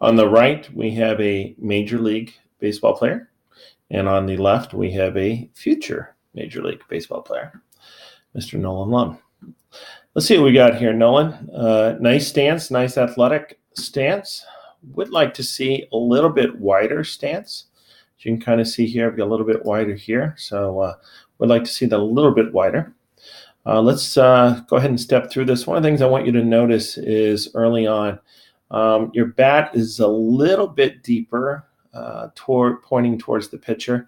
On the right, we have a Major League Baseball player, and on the left, we have a future Major League Baseball player, Mr. Nolan Lum. Let's see what we got here, Nolan. Nice stance, nice athletic stance. Would like to see a little bit wider stance. As you can kind of see here, I've got a little bit wider here, so would like to see that a little bit wider. Let's go ahead and step through this. One of the things I want you to notice is early on, your bat is a little bit deeper pointing towards the pitcher,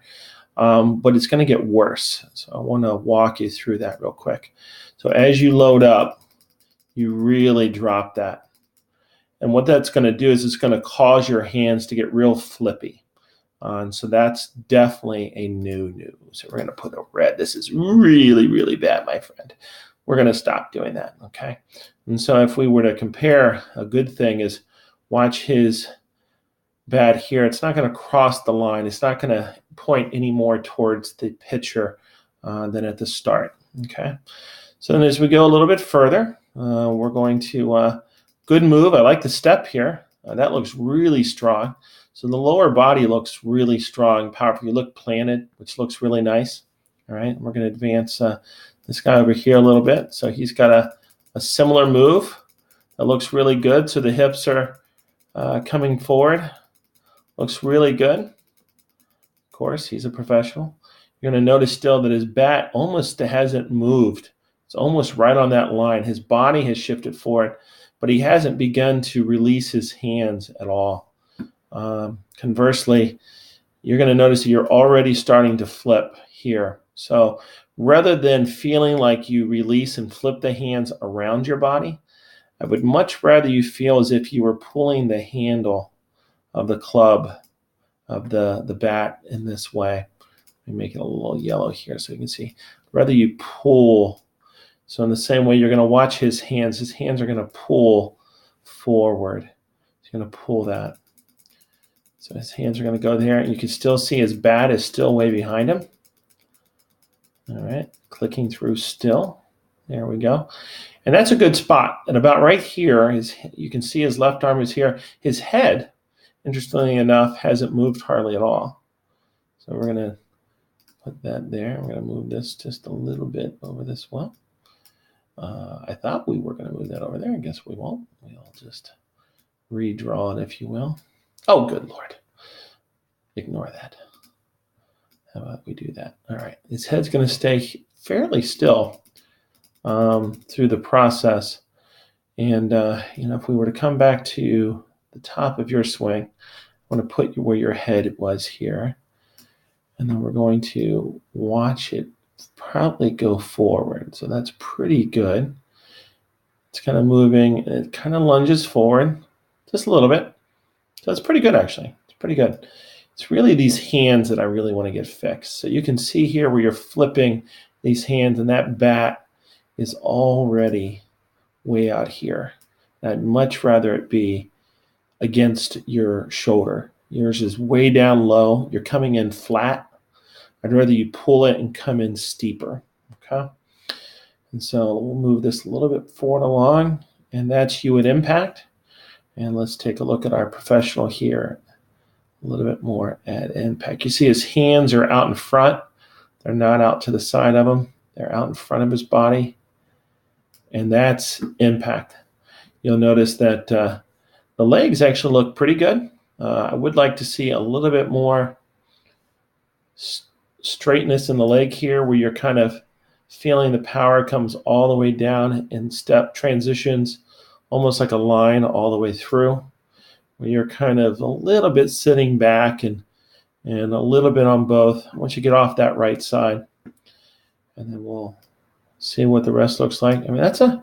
but it's going to get worse. So I want to walk you through that real quick. So as you load up, you really drop that. And what that's going to do is it's going to cause your hands to get real flippy. And so that's definitely a no. So we're going to put a red. This is really, really bad, my friend. We're going to stop doing that, okay? And so if we were to compare, a good thing is watch his bat here. It's not going to cross the line. It's not going to point any more towards the pitcher than at the start, okay? So then as we go a little bit further, we're going to, good move. I like the step here. That looks really strong. So the lower body looks really strong, powerful. You look planted, which looks really nice. All right, we're going to advance this guy over here a little bit. So he's got a similar move that looks really good. So the hips are coming forward. Looks really good. Of course, he's a professional. You're going to notice still that his bat almost hasn't moved. It's almost right on that line. His body has shifted forward, but he hasn't begun to release his hands at all. Conversely, you're going to notice that you're already starting to flip here. So rather than feeling like you release and flip the hands around your body, I would much rather you feel as if you were pulling the handle of the club, of the bat in this way. Let me make it a little yellow here so you can see. Rather you pull. So in the same way, you're going to watch his hands. His hands are going to pull forward. He's going to pull that. So his hands are going to go there, and you can still see his bat is still way behind him. All right, clicking through still. There we go. And that's a good spot. And about right here, you can see his left arm is here. His head, interestingly enough, hasn't moved hardly at all. So we're going to put that there. We're going to move this just a little bit over this way. I thought we were going to move that over there. I guess we won't. We'll just redraw it, if you will. Oh, good Lord. Ignore that. How about we do that? All right. His head's going to stay fairly still through the process. And, if we were to come back to the top of your swing, I want to put you where your head was here. And then we're going to watch it probably go forward. So that's pretty good. It's kind of moving. It kind of lunges forward just a little bit. So it's pretty good, actually. It's pretty good. It's really these hands that I really want to get fixed. So you can see here where you're flipping these hands, and that bat is already way out here. I'd much rather it be against your shoulder. Yours is way down low. You're coming in flat. I'd rather you pull it and come in steeper, okay? And so we'll move this a little bit forward along, and that's you at impact. And let's take a look at our professional here a little bit more at impact. You see his hands are out in front. They're not out to the side of him. They're out in front of his body. And that's impact. You'll notice that the legs actually look pretty good. I would like to see a little bit more straightness in the leg here, where you're kind of feeling the power comes all the way down and step transitions almost like a line all the way through, where you're kind of a little bit sitting back and a little bit on both. Once you get off that right side, and then we'll see what the rest looks like. I mean, that's a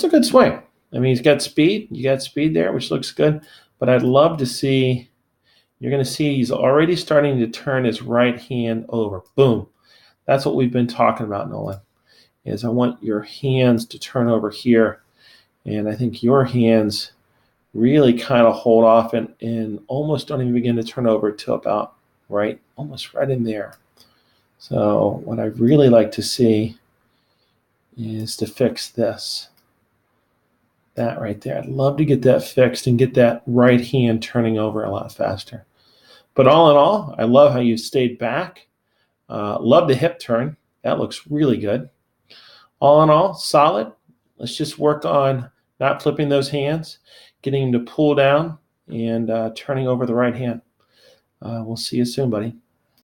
good swing. I mean, he's got speed. You got speed there, which looks good. But I'd love to see, you're going to see he's already starting to turn his right hand over. Boom. That's what we've been talking about, Nolan, is I want your hands to turn over here. And I think your hands really kind of hold off and almost don't even begin to turn over till about almost right in there. So what I'd really like to see is to fix this. That right there. I'd love to get that fixed and get that right hand turning over a lot faster. But all in all, I love how you stayed back. Love the hip turn. That looks really good. All in all, solid. Let's just work on not flipping those hands, getting them to pull down, and turning over the right hand. We'll see you soon, buddy.